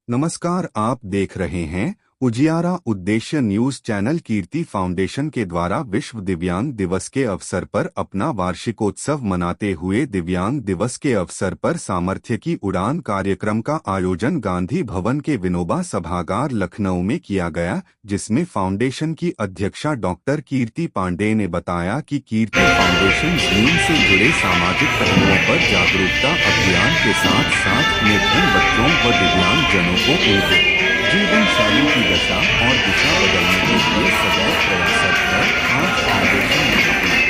नमस्कार, आप देख रहे हैं उजियारा उद्देश्य न्यूज चैनल। कीर्ति फाउंडेशन के द्वारा विश्व दिव्यांग दिवस के अवसर पर अपना वार्षिकोत्सव मनाते हुए दिव्यांग दिवस के अवसर पर सामर्थ्य की उड़ान कार्यक्रम का आयोजन गांधी भवन के विनोबा सभागार लखनऊ में किया गया, जिसमें फाउंडेशन की अध्यक्षा डॉक्टर कीर्ति पांडे ने बताया कि कीर्ति फाउंडेशन जीवन से जुड़े सामाजिक पहलुओं पर जागरूकता अभियान के साथ साथ निर्धन बच्चों व दिव्यांग जनों को एक जीवन शैली की दशा और दिशा बदलने के लिए सदैव प्रयासरत है। आज फाउंडेशन ने अपना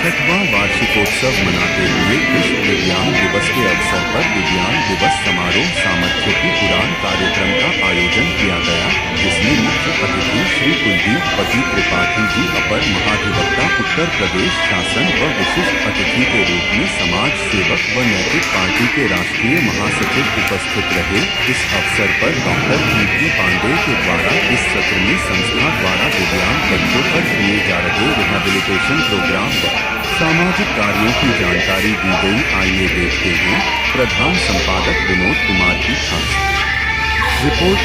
6वां वार्षिकोत्सव मनाते हुए विश्व दिव्यांग दिवस के अवसर पर दिव्यांग दिवस समारोह सामर्थ्य की उड़ान कार्यक्रम का आयोजन किया गया, जिसमें मुख्य अतिथि श्री कुलदीप पति त्रिपाठी जी अपर महाधिवक्ता उत्तर प्रदेश शासन व विशिष्ट अतिथि के रूप में समाज सेवक व नैतिक पार्टी के राष्ट्रीय महासचिव उपस्थित रहे। इस अवसर पर डॉक्टर कीर्ति पांडे के द्वारा इस सत्र में संस्था द्वारा दिव्यांग बच्चों पर किए जा रहे रिहेबिलिटेशन प्रोग्राम व सामाजिक कार्यों की जानकारी दी गई। आइए देखते हैं प्रधान संपादक विनोद कुमार की खास रिपोर्ट।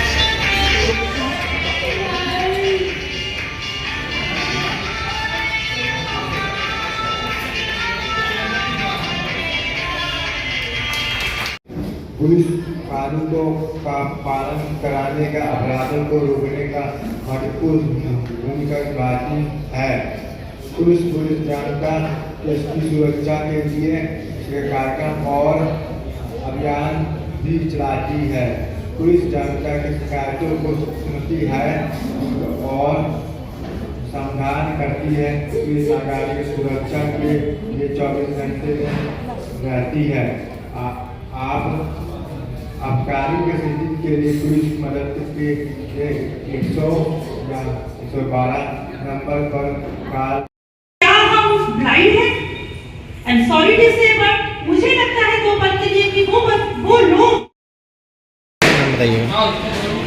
पुलिस कानूनों का पालन कराने का अपराधों को रोकने का महत्वपूर्ण भूमिका निभाती है। पुलिस जनता की सुरक्षा के लिए कार्यक्रम और अभियान भी चलाती है। पुलिस जनता की शिकायतों को सुनती है और समाधान करती है। पुलिस नागरिक की सुरक्षा के लिए 24 घंटे रहती है। आप आबकारी के स्थिति के लिए पुलिस मदद के 100 या 112 नंबर पर कॉल। क्या हम ब्लाइंड हैं? I'm sorry to say, but मुझे लगता है 2 पल के लिए कि वो लोग।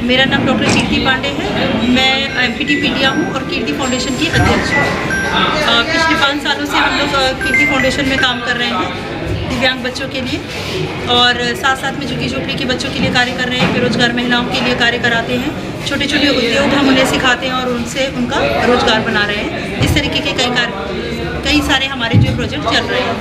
मेरा नाम डॉक्टर कीर्ति पांडे है। मैं MPT हूँ और कीर्ति फाउंडेशन की अध्यक्ष हूँ। पिछले 5 सालों से हम लोग कीर्ति फाउंडेशन में काम कर रहे हैं दिव्यांग बच्चों के लिए, और साथ साथ में झुग्गी झोपड़ी के बच्चों के लिए कार्य कर रहे हैं। बेरोजगार महिलाओं के लिए कार्य कराते हैं। छोटे छोटे उद्योग हम उन्हें सिखाते हैं और उनसे उनका रोजगार बना रहे हैं। इस तरीके के कई सारे हमारे जो प्रोजेक्ट चल रहे हैं,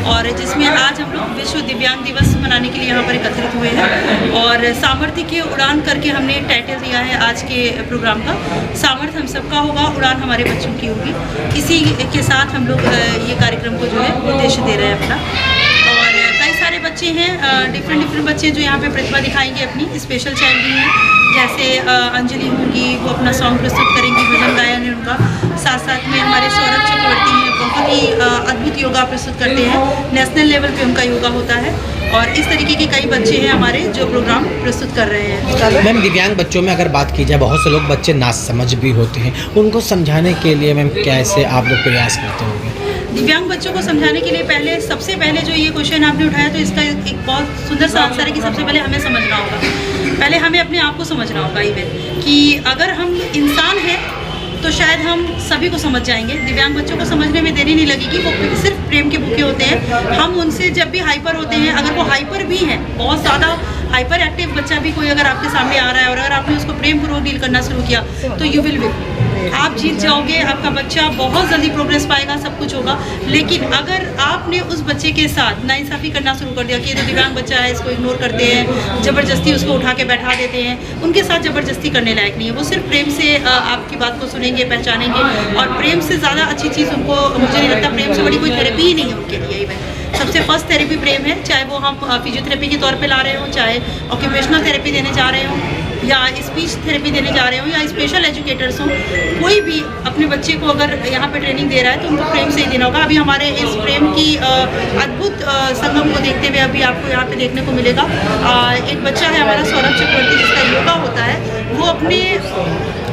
और जिसमें आज हम लोग विश्व दिव्यांग दिवस मनाने के लिए यहाँ पर एकत्रित हुए हैं। और सामर्थ्य की उड़ान करके हमने टाइटल दिया है आज के प्रोग्राम का। सामर्थ्य हम सबका होगा, उड़ान हमारे बच्चों की होगी। इसी के साथ हम लोग ये कार्यक्रम को जो है उद्देश्य दे रहे हैं अपना। और कई सारे बच्चे हैं, डिफरेंट बच्चे जो यहाँ पे प्रतिभा दिखाएंगे अपनी। स्पेशल चाइल्ड भी हैं, जैसे अंजलि होंगी, वो अपना सॉन्ग प्रस्तुत करेंगी, भजन गायन है उनका। साथ साथ में हमारे सौरभ चक्रवर्ती हैं, बहुत ही अद्भुत योगा प्रस्तुत करते हैं। नेशनल लेवल पे उनका योगा होता है। और इस तरीके के कई बच्चे हैं हमारे जो प्रोग्राम प्रस्तुत कर रहे हैं। मैम, दिव्यांग बच्चों में अगर बात की जाए, बहुत से लोग बच्चे नासमझ भी होते हैं, उनको समझाने के लिए मैम कैसे आप लोग प्रयास करते होंगे? दिव्यांग बच्चों को समझाने के लिए सबसे पहले जो ये क्वेश्चन आपने उठाया, तो इसका एक बहुत सुंदर सा आंसर है कि सबसे पहले हमें समझना होगा। पहले हमें अपने आप को समझना होगा इवन कि अगर हम इंसान हैं तो शायद हम सभी को समझ जाएंगे। दिव्यांग बच्चों को समझने में देरी नहीं लगेगी। वो सिर्फ प्रेम के भूखे होते हैं। हम उनसे जब भी हाइपर होते हैं, अगर वो हाइपर भी हैं, बहुत ज़्यादा हाइपर एक्टिव बच्चा भी कोई अगर आपके सामने आ रहा है और अगर आपने उसको प्रेम पूर्वक डील करना शुरू किया, तो यू विल विन। आप जीत जाओगे। आपका बच्चा बहुत जल्दी प्रोग्रेस पाएगा, सब कुछ होगा। लेकिन अगर आपने उस बच्चे के साथ नाइंसाफ़ी करना शुरू कर दिया कि ये तो दिव्यांग बच्चा है, इसको इग्नोर करते हैं, ज़बरदस्ती उसको उठा के बैठा देते हैं, उनके साथ ज़बरदस्ती करने लायक नहीं है। वो सिर्फ प्रेम से आपकी बात को सुनेंगे, पहचानेंगे। और प्रेम से ज़्यादा अच्छी चीज़ उनको, मुझे नहीं लगता प्रेम से बड़ी कोई थेरेपी ही नहीं है उनके लिए। इवन सबसे फर्स्ट थेरेपी प्रेम है, चाहे वो हम फिजियोथेरेपी के तौर पे ला रहे हों, चाहे ऑक्यूपेशनल थेरेपी देने जा रहे हों, या स्पीच थेरेपी देने जा रहे हो, या स्पेशल एजुकेटर्स हों। कोई भी अपने बच्चे को अगर यहाँ पे ट्रेनिंग दे रहा है तो उनको प्रेम से ही देना होगा। अभी हमारे इस प्रेम की अद्भुत संगम को देखते हुए अभी आपको यहाँ पे देखने को मिलेगा। एक बच्चा है हमारा सौरभ चक्रवर्ती, जिसका योगा होता है। वो अपने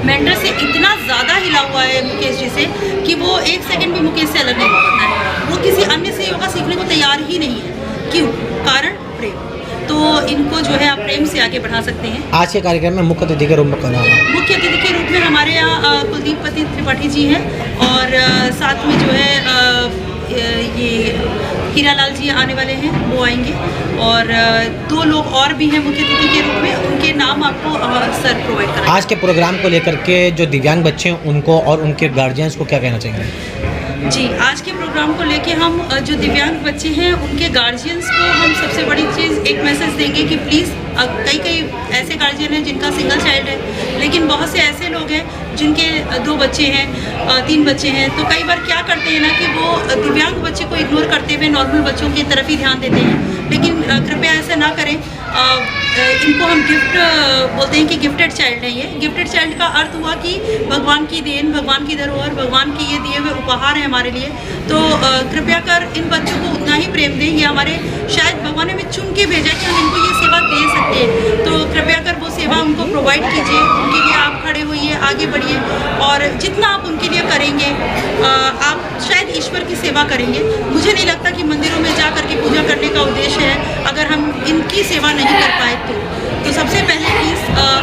मेंटर से इतना ज़्यादा हिला हुआ है मुकेश जी से कि वो एक सेकंड भी मुकेश से अलग नहीं हो सकता है। वो किसी अन्य से योगा सीखने को तैयार ही नहीं है। क्यों? कारण प्रेम। तो इनको जो है आप प्रेम से आगे बढ़ा सकते हैं। आज के कार्यक्रम में मुख्य अतिथि के रूप में कौन आ रहा है? मुख्य अतिथि के रूप में हमारे यहाँ कुलदीप पति त्रिपाठी जी हैं और साथ में जो है ये हीरालाल जी आने वाले हैं, वो आएंगे और 2 लोग और भी हैं मुख्य अतिथि के रूप में। उनके नाम आपको सर प्रोवाइड कराएंगे। आज के प्रोग्राम को लेकर के जो दिव्यांग बच्चे हैं उनको और उनके गार्जियंस को क्या कहना चाहिए? जी, आज के प्रोग्राम को लेके हम जो दिव्यांग बच्चे हैं उनके गार्जियंस को हम सबसे बड़ी चीज़ एक मैसेज देंगे कि प्लीज़ कई ऐसे गार्जियन हैं जिनका सिंगल चाइल्ड है, लेकिन बहुत से ऐसे लोग हैं जिनके 2 बच्चे हैं, 3 बच्चे हैं। तो कई बार क्या करते हैं ना कि वो दिव्यांग बच्चे को इग्नोर करते हुए नॉर्मल बच्चों की तरफ ही ध्यान देते हैं, लेकिन कृपया ऐसा ना करें। इनको हम गिफ्ट बोलते हैं कि गिफ्टेड चाइल्ड है। ये गिफ्टेड चाइल्ड का अर्थ हुआ कि भगवान की देन, भगवान की धरोहर, भगवान के ये दिए हुए उपहार है हमारे लिए। तो कृपया कर इन बच्चों को उतना ही प्रेम दें। ये हमारे शायद भगवान ने हमें चुन के भेजा कि हम इनको ये सेवा दे सकते हैं। तो कृपया कर वो सेवा उनको प्रोवाइड कीजिए, उनके लिए आप खड़े होइए, आगे बढ़िए और जितना आप उनके लिए करेंगे आप शायद ईश्वर की सेवा करेंगे। मुझे नहीं लगता कि मंदिरों में जा करके पूजा करने का उद्देश्य है अगर हम इनकी सेवा नहीं कर पाए तो सबसे पहले प्लीज़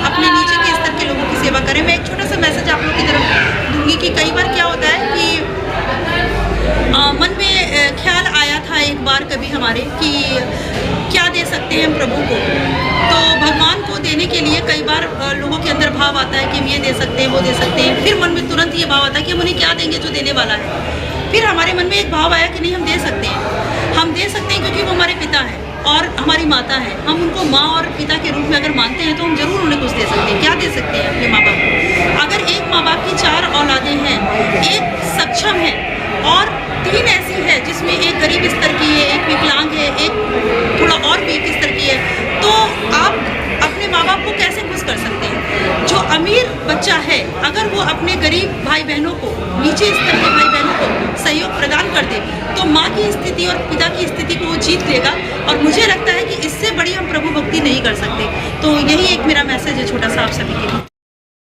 अपने नीचे के स्तर के लोगों की सेवा करें। मैं एक छोटा सा मैसेज आप लोगों की तरफ दूंगी कि कई बार क्या होता है कि मन में ख्याल आया था एक बार कभी हमारे कि क्या दे सकते हैं हम प्रभु को। तो भगवान को देने के लिए कई बार लोगों के अंदर भाव आता है कि हम ये दे सकते हैं, वो दे सकते हैं। फिर मन में तुरंत ये भाव आता है कि हम उन्हें क्या देंगे जो देने वाला है। फिर हमारे मन में एक भाव आया कि नहीं, हम दे सकते हैं। हम दे सकते हैं क्योंकि वो हमारे पिता हैं और हमारी माता है। हम उनको माँ और पिता के रूप में अगर मानते हैं तो हम जरूर उन्हें कुछ दे सकते हैं। क्या दे सकते हैं अपने माँ बाप को? अगर एक माँ बाप की 4 औलादें हैं, एक सक्षम है और 3 ऐसी है जिसमें एक गरीब स्तर की है, एक विकलांग है, एक थोड़ा और वीक स्तर की है, तो आप अपने माँ बाप को कैसे खुश कर सकते हैं? जो अमीर बच्चा है अगर वो अपने गरीब भाई बहनों को, नीचे स्तर के भाई बहनों को सहयोग प्रदान कर दे तो माँ की स्थिति और पिता की स्थिति को वो जीत लेगा। और मुझे लगता है कि इससे बड़ी हम प्रभु भक्ति नहीं कर सकते। तो यही एक मेरा मैसेज है छोटा सा आप सभी के लिए।